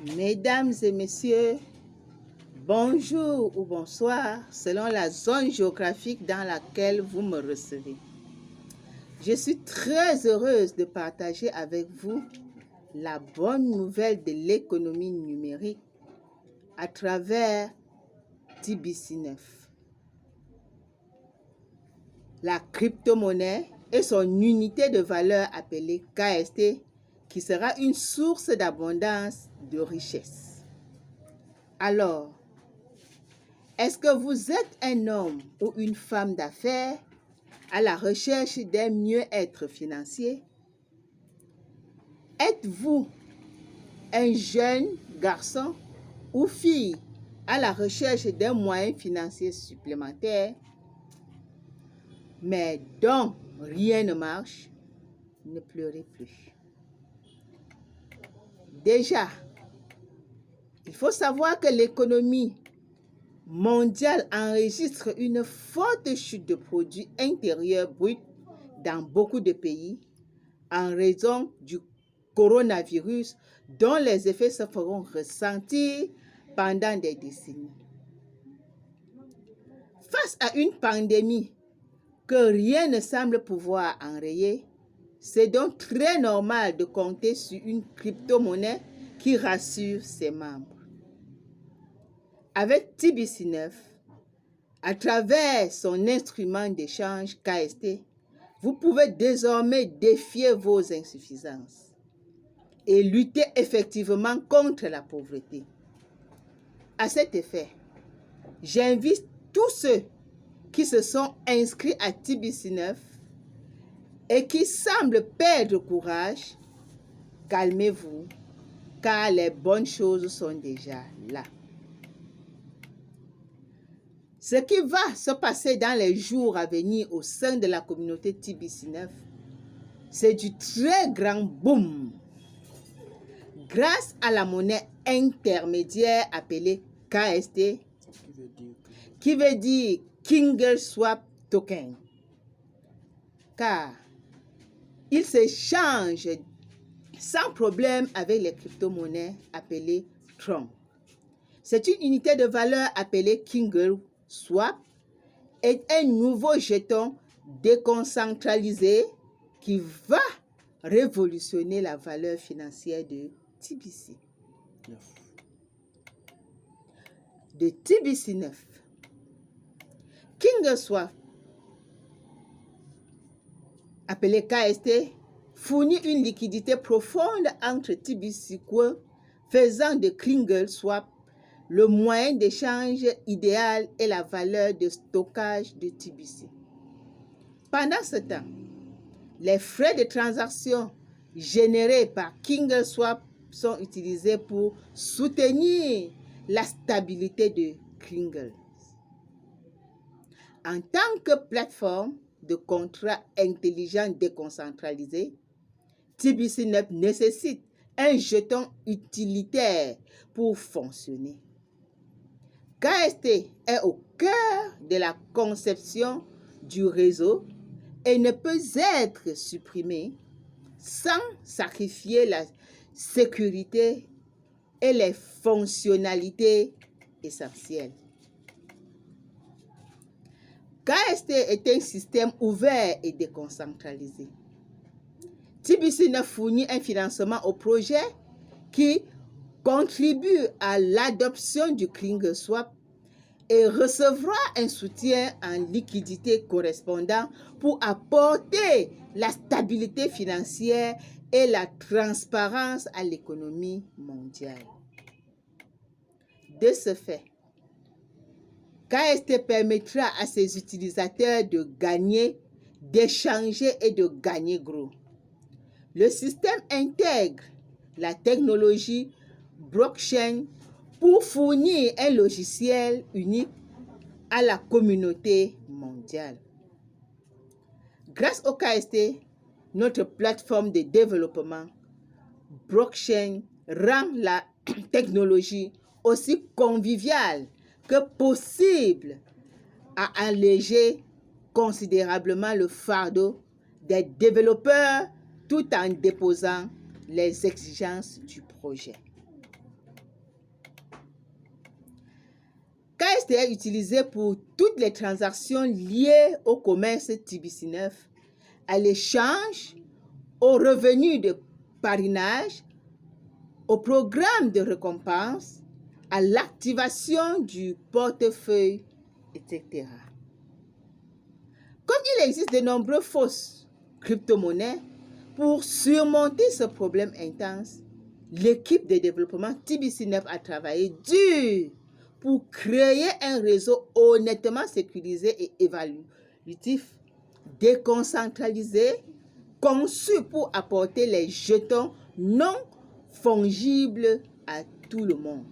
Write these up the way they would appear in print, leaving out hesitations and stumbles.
Mesdames et messieurs, bonjour ou bonsoir selon la zone géographique dans laquelle vous me recevez. Je suis très heureuse de partager avec vous la bonne nouvelle de l'économie numérique à travers TBC9. La crypto-monnaie et son unité de valeur appelée KST qui sera une source d'abondance, de richesse. Alors, est-ce que vous êtes un homme ou une femme d'affaires à la recherche d'un mieux-être financier? Êtes-vous un jeune garçon ou fille à la recherche d'un moyen financier supplémentaire, mais dont rien ne marche? Ne pleurez plus. Déjà, il faut savoir que l'économie mondiale enregistre une forte chute de produits intérieurs bruts dans beaucoup de pays en raison du coronavirus dont les effets se feront ressentir pendant des décennies. Face à une pandémie que rien ne semble pouvoir enrayer, c'est donc très normal de compter sur une crypto-monnaie qui rassure ses membres. Avec TBC9, à travers son instrument d'échange KST, vous pouvez désormais défier vos insuffisances et lutter effectivement contre la pauvreté. À cet effet, j'invite tous ceux qui se sont inscrits à TBC9 et qui semblent perdre courage, calmez-vous, car les bonnes choses sont déjà là. Ce qui va se passer dans les jours à venir au sein de la communauté TBC9, c'est du très grand boom. Grâce à la monnaie intermédiaire appelée KST, qui veut dire Kingle Swap Token, car il s'échange sans problème avec les crypto-monnaies appelées Tron. C'est une unité de valeur appelée Kingle Swap et un nouveau jeton déconcentralisé qui va révolutionner la valeur financière de TBC. De TBC9. Kingle Swap, appelé KST, fournit une liquidité profonde entre TBC Coin, faisant de Kingle Swap le moyen d'échange idéal et la valeur de stockage de TBC. Pendant ce temps, les frais de transaction générés par Kingle Swap sont utilisés pour soutenir la stabilité de Kingle. En tant que plateforme de contrats intelligents déconcentralisés, TBC9 nécessite un jeton utilitaire pour fonctionner. KST est au cœur de la conception du réseau et ne peut être supprimé sans sacrifier la sécurité et les fonctionnalités essentielles. KST est un système ouvert et déconcentralisé. TBC9 fournit un financement au projet qui contribue à l'adoption du Kingle Swap et recevra un soutien en liquidité correspondant pour apporter la stabilité financière et la transparence à l'économie mondiale. De ce fait, KST permettra à ses utilisateurs de gagner, d'échanger et de gagner gros. Le système intègre la technologie blockchain pour fournir un logiciel unique à la communauté mondiale. Grâce au KST, notre plateforme de développement blockchain rend la technologie aussi conviviale que possible à alléger considérablement le fardeau des développeurs tout en déposant les exigences du projet. est utilisé pour toutes les transactions liées au commerce TBC9, à l'échange, aux revenus de parrainage, au programme de récompense, à l'activation du portefeuille, etc. Comme il existe de nombreuses fausses crypto-monnaies, pour surmonter ce problème intense, l'équipe de développement TBC9 a travaillé dur pour créer un réseau honnêtement sécurisé et évaluatif, déconcentralisé, conçu pour apporter les jetons non fongibles à tout le monde.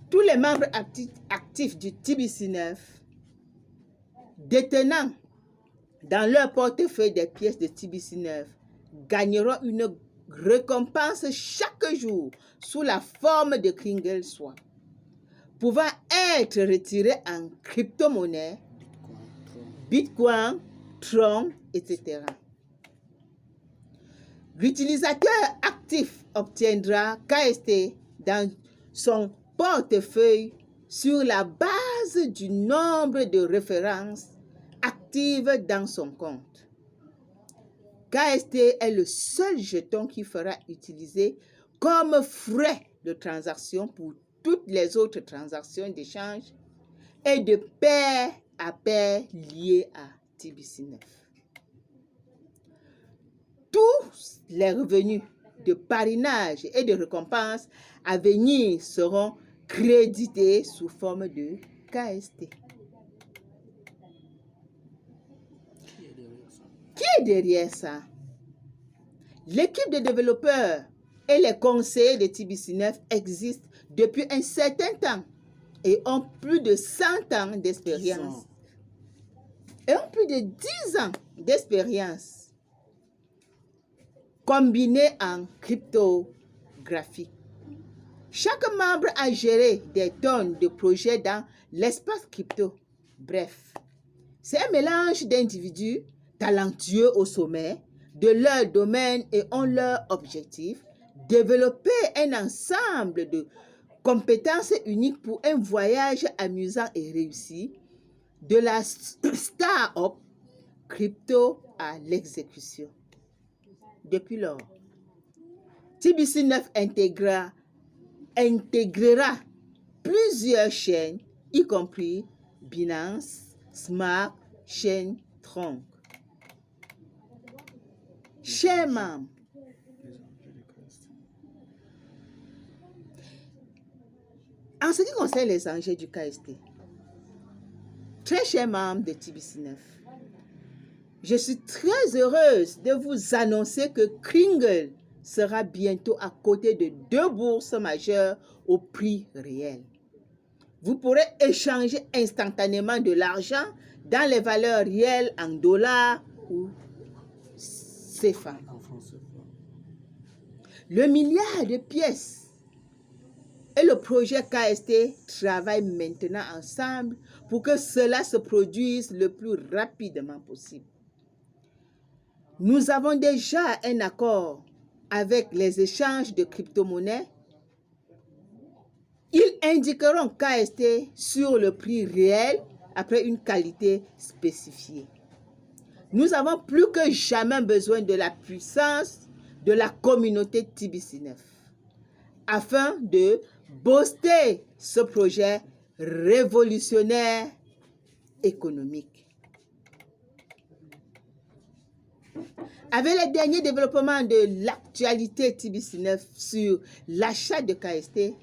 Tous les membres actifs du TBC9 détenant dans leur portefeuille des pièces de TBC9 gagneront une récompense chaque jour sous la forme de Kringle Swap, pouvant être retirée en crypto-monnaie, Bitcoin, Tron, etc. L'utilisateur actif obtiendra KST dans son portefeuille sur la base du nombre de références actives dans son compte. KST est le seul jeton qui sera utilisé comme frais de transaction pour toutes les autres transactions d'échange et de pair à pair liées à TBC9. Tous les revenus de parrainage et de récompense à venir seront crédités sous forme de KST. Qui est derrière ça? L'équipe de développeurs et les conseillers de TBC9 existent depuis un certain temps et ont plus de 100 ans d'expérience. Et ont plus de 10 ans d'expérience combinée en cryptographie. Chaque membre a géré des tonnes de projets dans l'espace crypto. Bref, c'est un mélange d'individus talentueux au sommet de leur domaine et ont leur objectif, développer un ensemble de compétences uniques pour un voyage amusant et réussi, de la start-up crypto à l'exécution. Depuis lors, TBC9 intégrera plusieurs chaînes, y compris Binance, Smart Chain, Tron. Chers membres, en ce qui concerne les enjeux du KST, très chers membres de TBC9, je suis très heureuse de vous annoncer que Kringle sera bientôt à côté de 2 bourses majeures au prix réel. Vous pourrez échanger instantanément de l'argent dans les valeurs réelles en dollars ou CFA. Le milliard de pièces et le projet KST travaillent maintenant ensemble pour que cela se produise le plus rapidement possible. Nous avons déjà un accord avec les échanges de crypto-monnaies. Ils indiqueront KST sur le prix réel après une qualité spécifiée. Nous avons plus que jamais besoin de la puissance de la communauté TBC9 afin de booster ce projet révolutionnaire économique. Avec les derniers développements de l'actualité TBC9 sur l'achat de KST,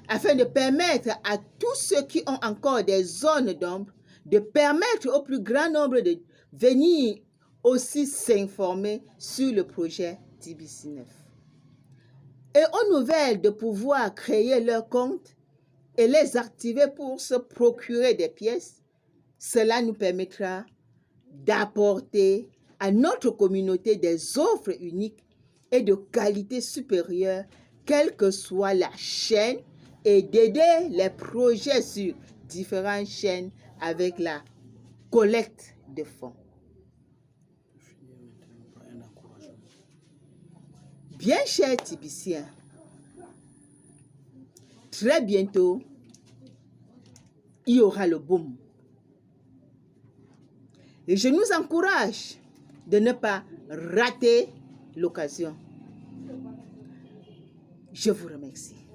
afin de permettre à tous ceux qui ont encore des zones d'ombre, de permettre au plus grand nombre de venir aussi s'informer sur le projet TBC9. Et aux nouvelles de pouvoir créer leur compte et les activer pour se procurer des pièces, cela nous permettra d'apporter à notre communauté des offres uniques et de qualité supérieure, quelle que soit la chaîne, et d'aider les projets sur différentes chaînes avec la collecte de fonds. Bien chers TBCiens, très bientôt, il y aura le boom. Et je nous encourage de ne pas rater l'occasion. Je vous remercie.